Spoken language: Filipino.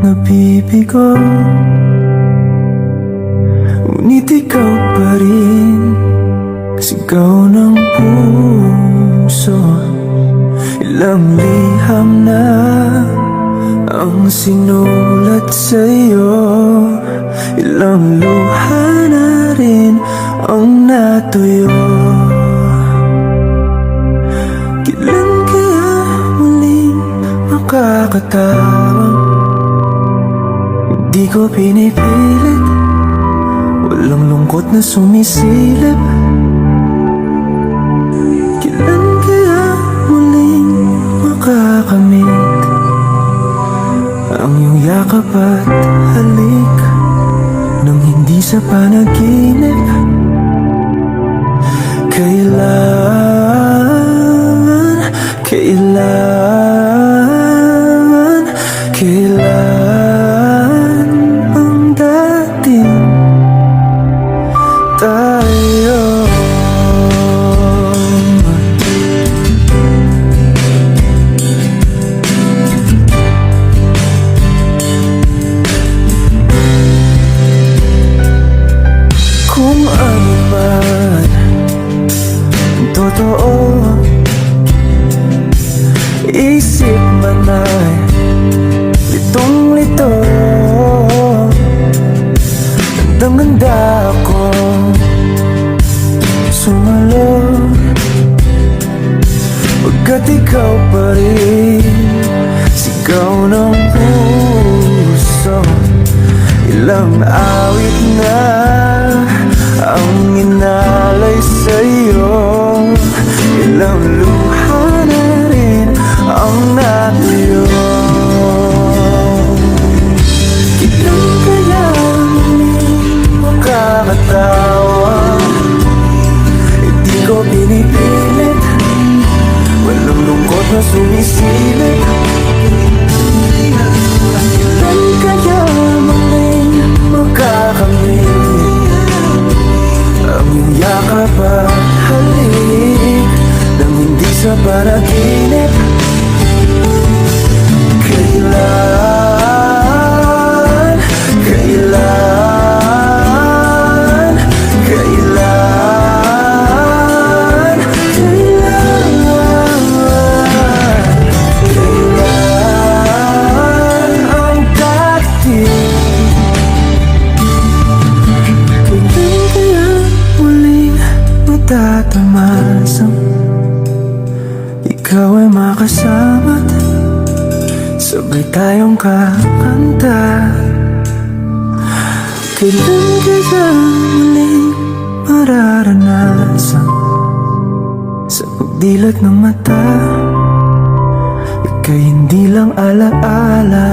nabibigo, ngunit ikaw pa rin sigaw ng puso. Ilang liham na ang sinulat sa'yo, ilang luha na rin ang natuyo. Kailan kaya muling makakatawag? Hindi ko pinipilit, walang lungkot na sumisilip. Kailan kaya muling makakamit ang iyong yakap at halik nang hindi sa panaginip? Kailan ang dating tayo? Kung ano man ang totoo, isip man ay litong-lito. Gandang-ganda ako sumalo, pagkat ikaw pa rin sigaw ng puso. Ilang awit na ang inalay sa'yo, ilang luha na rin ang natuyo. Kailan kaya muling makakatawa? Hindi ko pinipilit, walang lungkot na sumisilip. Kailan kaya muling makakamit ang iyong yakap at halik nang hindi sa panaginip? Kailan, kailan, kailan, kailan ang dating? Kailan kaya muling matatamasang ikaw ay makasama't sabay tayong kakanta? Kailan kaya muling mararanasan sa pagdilat ng mata ika'y hindi lang alaala?